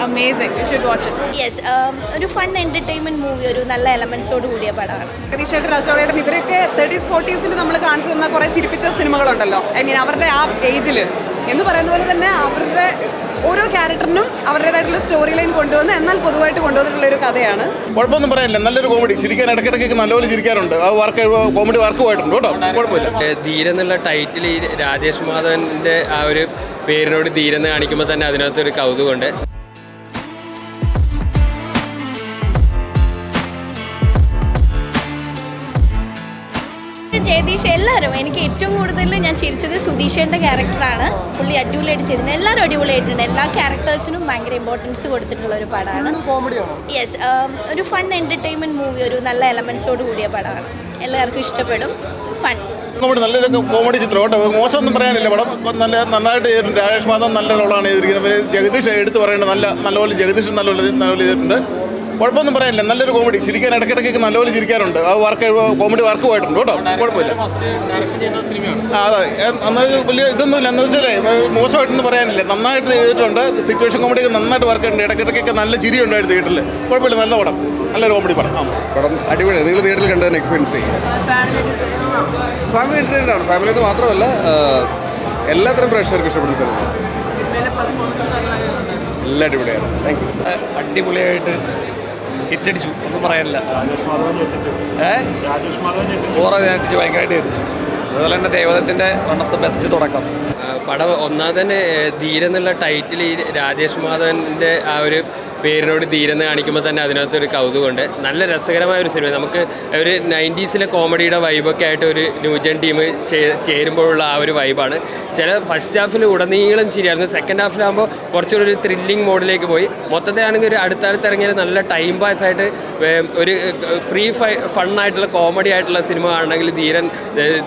amazing. You should watch it. Yes, ഒരു fun entertainment movie, ഒരു നല്ല എലമെൻസോട് കൂടിയ പടമാണ്. ജഗദീഷേട്ടൻ, അശോകേട്ടൻ ഇവരൊക്കെ 30s 40s നമ്മൾ കാണിച്ചു തന്ന കുറേ ചിരിപ്പിച്ച സിനിമകളുണ്ടല്ലോ. ഐ മീൻ അവരുടെ ആ ഏജിൽ എന്ന് പറയുന്ന പോലെ തന്നെ അവരുടെ ഓരോ ക്യാരക്ടറിനും അവരുടേതായിട്ടുള്ള സ്റ്റോറി ലൈൻ കൊണ്ടുവന്ന് എന്നാൽ പൊതുവായിട്ട് കൊണ്ടുവന്നിട്ടുള്ള ഒരു കഥയാണ്. കുഴപ്പമൊന്നും പറയാനില്ല, നല്ലൊരു കോമഡി. ചിരിക്കാൻ ഇടയ്ക്കിടയ്ക്ക് നല്ലപോലെ ചിരിക്കാറുണ്ട്. ആ വർക്ക് കോമഡി വർക്ക് പോയിട്ടുണ്ട് കേട്ടോ, കുഴപ്പമില്ല. ധീരെന്നുള്ള ടൈറ്റിൽ ഈ രാജേഷ് മാധവൻ്റെ ആ ഒരു പേരിനോട് ധീരെന്ന് കാണിക്കുമ്പോൾ തന്നെ അതിനകത്തൊരു കൗതുകമുണ്ട്. ജയദീഷ് എല്ലാവരും, എനിക്ക് ഏറ്റവും കൂടുതൽ ഞാൻ ചിരിച്ചത് സുധീഷേൻ്റെ ക്യാരക്ടറാണ്. പുള്ളി അടിപൊളിയായിട്ട് ചെയ്തിട്ടുണ്ട്. എല്ലാവരും അടിപൊളിയായിട്ടുണ്ട്. എല്ലാ ക്യാരക്ടേഴ്സിനും ഭയങ്കര ഇമ്പോർട്ടൻസ് കൊടുത്തിട്ടുള്ള ഒരു പടമാണ്. യെസ്, ഒരു ഫൺ എൻ്റർടൈൻമെൻറ്റ് മൂവി, ഒരു നല്ല എലമെൻസോട് കൂടിയ പടമാണ്. എല്ലാവർക്കും ഇഷ്ടപ്പെടും. ഫൺ നല്ലൊരു കോമഡി ചിത്രം കേട്ടോ, മോശമൊന്നും പറയാനില്ല. പടം നന്നായിട്ട് ചെയ്തിട്ടുണ്ട്. രാജേഷ് മാധവൻ നല്ല റോളാണ് ചെയ്തിരിക്കുന്നത്. ജഗദീഷ് എടുത്ത് പറയേണ്ടത് നല്ലപോലെ ജഗദീഷ് നല്ലപോലെ ചെയ്തിട്ടുണ്ട്. കുഴപ്പമൊന്നും പറയാനില്ല, നല്ലൊരു കോമഡി. ചിരിക്കാൻ ഇടയ്ക്കിടയ്ക്ക് നല്ലപോലെ ചിരിക്കാറുണ്ട്. ആ വർക്ക് കോമഡി വർക്ക് പോയിട്ടുണ്ട് കേട്ടോ, കുഴപ്പമില്ല. അതെ, എന്നാൽ വലിയ ഇതൊന്നുമില്ല. എന്ന് വെച്ചാലേ മോശമായിട്ടൊന്നും പറയാനില്ല, നന്നായിട്ട് ചെയ്തിട്ടുണ്ട്. സിറ്റുവേഷൻ കോമഡിയൊക്കെ നന്നായിട്ട് വർക്ക് ഉണ്ട്. ഇടയ്ക്കിടയ്ക്കൊക്കെ നല്ല ചിരി ഉണ്ടായിരുന്നു തിയേറ്ററിൽ. കുഴപ്പമില്ല, നല്ല പടം, നല്ലൊരു കോമഡി പടം. പടം അടിപൊളിയാണ്. നിങ്ങൾ തിയേറ്ററിൽ കണ്ടതിന് എക്സ്പീരിയൻസ് ചെയ്യും. ഫാമിലി എൻ്റർടൈൻമെൻ്റ് ആണ്. ഫാമിലിന്ന് മാത്രമല്ല, എല്ലാത്തരം പ്രേക്ഷകർക്ക് ഇഷ്ടപ്പെടുന്ന സിനിമ. എല്ലാം അടിപൊളിയാണ്. Thank you. അടിപൊളിയായിട്ട് ഹിറ്റടിച്ചു, ഒന്നും പറയാനില്ല. ഞെട്ടിച്ചു, ഭയങ്കരമായിട്ട് ഞെട്ടിച്ചു. അതുപോലെ തന്നെ ദേവദത്തിൻ്റെ വൺ ഓഫ് ദ ബെസ്റ്റ് തുടക്കം. പടം ഒന്നാം തന്നെ ധീരെന്നുള്ള ടൈറ്റിൽ ഈ രാജേഷ് മാധവൻ്റെ ആ ഒരു പേരിനോട് ധീരെന്ന് കാണിക്കുമ്പോൾ തന്നെ അതിനകത്തൊരു കൗതുകമുണ്ട്. നല്ല രസകരമായ ഒരു സിനിമ. നമുക്ക് ഒരു 90s കോമഡിയുടെ വൈബൊക്കെ ആയിട്ട് ഒരു ന്യൂജൻ ടീം ചേരുമ്പോഴുള്ള ആ ഒരു വൈബാണ്. ചില ഫസ്റ്റ് ഹാഫിൽ ഉടനീളം ചിരിയായിരുന്നു. സെക്കൻഡ് ഹാഫിലാകുമ്പോൾ കുറച്ചൊരു ഒരു ത്രില്ലിംഗ് മോഡിലേക്ക് പോയി. മൊത്തത്തിലാണെങ്കിൽ ഒരു അടുത്തടുത്ത് ഇറങ്ങിയാൽ നല്ല ടൈം പാസ് ആയിട്ട് ഒരു ഫ്രീ ഫണ്ണായിട്ടുള്ള കോമഡി ആയിട്ടുള്ള സിനിമ കാണണമെങ്കിൽ ധീരൻ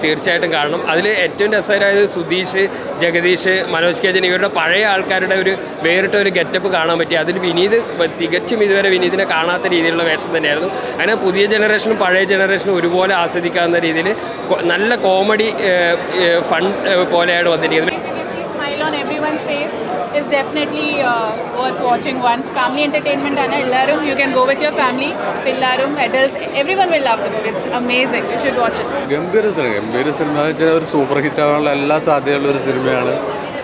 തീർച്ചയായിട്ടും കാണണം. അതിൽ ഏറ്റവും രസകരമായത് സുധീഷ്, ജഗദീഷ്, മനോജ് കെ ജൻ ഇവരുടെ പഴയ ആൾക്കാരുടെ ഒരു വേറിട്ട ഒരു ഗെറ്റപ്പ് കാണാൻ പറ്റി. അതിൽ വിനീത് തികച്ചും ഇതുവരെ വിനീതിനെ കാണാത്ത രീതിയിലുള്ള വേഷം തന്നെയായിരുന്നു. അങ്ങനെ പുതിയ ജനറേഷനും പഴയ ജനറേഷനും ഒരുപോലെ ആസ്വദിക്കാവുന്ന രീതിയിൽ നല്ല കോമഡി ഫൺ പോലെയാണ് വന്നിരിക്കുന്നത്. It's definitely worth watching once. Family entertainment ആണ്. എല്ലാവരും you can go with your family. പിള്ളേരും adults, everyone will love the movie. It's amazing. You should watch it. ഗംഭീര സിനിമ എന്ന് വെച്ചാൽ ഒരു സൂപ്പർ ഹിറ്റ് ആവാനുള്ള എല്ലാ സാധ്യതയുള്ള ഒരു സിനിമയാണ്.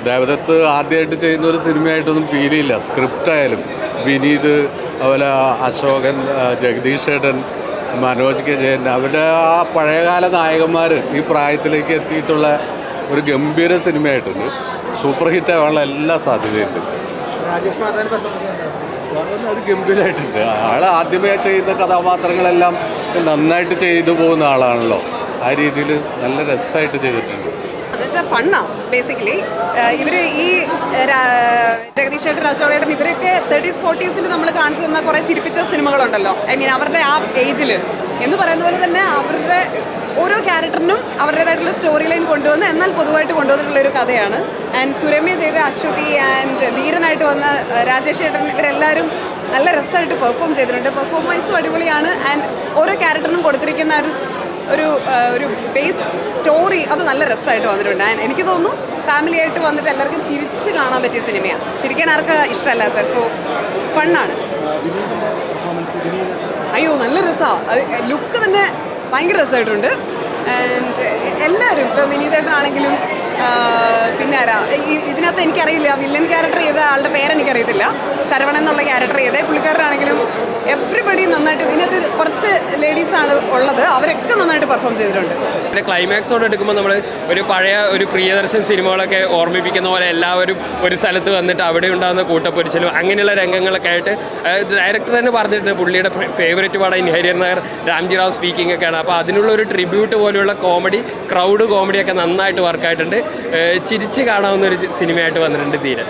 ദേവദത്ത് ആദ്യമായിട്ട് ചെയ്യുന്ന ഒരു സിനിമയായിട്ടൊന്നും ഫീൽ ചെയ്യില്ല. സ്ക്രിപ്റ്റ് ആയാലും വിനീത്, അതുപോലെ അശോകൻ, ജഗദീഷ് ചേട്ടൻ, മനോജ് കെ ജയൻ, അവരുടെ ആ പഴയകാല നായകന്മാർ ഈ പ്രായത്തിലേക്ക് എത്തിയിട്ടുള്ള ഒരു ഗംഭീര സിനിമയായിട്ടുണ്ട്. സൂപ്പർ ഹിറ്റ് ആവാനുള്ള എല്ലാ സാധ്യതയുണ്ട്. അത് ഗംഭീരമായിട്ടുണ്ട്. ആൾ ആദ്യമേ ചെയ്യുന്ന കഥാപാത്രങ്ങളെല്ലാം നന്നായിട്ട് ചെയ്തു പോകുന്ന ആളാണല്ലോ. ആ രീതിയിൽ നല്ല രസമായിട്ട് ചെയ്തിട്ടുണ്ട്. എന്നുവെച്ചാൽ ഫണ്ണാണ് ബേസിക്കലി. ഇവർ ഈ ജഗദീഷ് ചേട്ടൻ, അശോകേട്ടൻ ഇവരൊക്കെ 30s 40s നമ്മൾ കാണിച്ചു തന്ന കുറേ ചിരിപ്പിച്ച സിനിമകളുണ്ടല്ലോ. ഐ മീൻ അവരുടെ ആ ഏജിൽ എന്ന് പറയുന്ന പോലെ തന്നെ അവരുടെ ഓരോ ക്യാരക്ടറിനും അവരുടേതായിട്ടുള്ള സ്റ്റോറി ലൈൻ കൊണ്ടുവന്ന് എന്നാൽ പൊതുവായിട്ട് കൊണ്ടുവന്നിട്ടുള്ള ഒരു കഥയാണ്. ആൻഡ് സുരമ്യ ചെയ്ത അശ്വതി ആൻഡ് ധീരനായിട്ട് വന്ന രാജേഷ് ചേട്ടൻ ഇവരെല്ലാവരും നല്ല രസമായിട്ട് പെർഫോം ചെയ്തിട്ടുണ്ട്. പെർഫോമൻസും അടിപൊളിയാണ്. ആൻഡ് ഓരോ ക്യാരക്ടറിനും കൊടുത്തിരിക്കുന്ന ഒരു ബേസ് സ്റ്റോറി അത് നല്ല രസമായിട്ട് വന്നിട്ടുണ്ട്. ആൻഡ് എനിക്ക് തോന്നുന്നു ഫാമിലി ആയിട്ട് വന്നിട്ട് എല്ലാവർക്കും ചിരിച്ച് കാണാൻ പറ്റിയ സിനിമയാണ്. ചിരിക്കാൻ ആർക്കും ഇഷ്ടമല്ലാത്ത. സോ ഫണ്ണാണ്. അയ്യോ നല്ല രസമാണ്. അത് ലുക്ക് തന്നെ ഭയങ്കര രസമായിട്ടുണ്ട്. ആൻഡ് എല്ലാവരും ഇപ്പോൾ വിനീതേട്ടനാണെങ്കിലും പിന്നെ ആരാ ഇതിനകത്ത് എനിക്കറിയില്ല, വില്ലൻ ക്യാരക്ടർ ചെയ്ത ആളുടെ പേരെനിക്കറിയത്തില്ല. ശരവണൻ എന്നുള്ള ക്യാരക്ടർ ചെയ്തേ പുള്ളിക്കാരനാണെങ്കിലും എവ്രിബഡി നന്നായിട്ട്. ഇതിനകത്ത് കുറച്ച് ലേഡീസാണ് ഉള്ളത്, അവരൊക്കെ നന്നായിട്ട് പെർഫോം ചെയ്തിട്ടുണ്ട്. പിന്നെ ക്ലൈമാക്സോടെ എടുക്കുമ്പോൾ നമ്മൾ ഒരു പഴയ ഒരു പ്രിയദർശൻ സിനിമകളൊക്കെ ഓർമ്മിപ്പിക്കുന്ന പോലെ എല്ലാവരും ഒരു സ്ഥലത്ത് വന്നിട്ട് അവിടെ ഉണ്ടാകുന്ന കൂട്ടപ്പൊരിച്ചലും അങ്ങനെയുള്ള രംഗങ്ങളൊക്കെ ആയിട്ട് ഡയറക്ടർ തന്നെ പറഞ്ഞിട്ടുണ്ട് പുള്ളിയുടെ ഫേവറേറ്റ് പടം ഇൻഹരിയർ നായർ രാംജി റാവ് സ്പീക്കിംഗ് ഒക്കെയാണ്. അപ്പോൾ അതിനുള്ള ഒരു ട്രിബ്യൂട്ട് പോലെയുള്ള കോമഡി, ക്രൗഡ് കോമഡിയൊക്കെ നന്നായിട്ട് വർക്കായിട്ടുണ്ട്. ചിരിച്ച് കാണാവുന്ന ഒരു സിനിമയായിട്ട് വന്നിട്ടുണ്ട് ധീരൻ.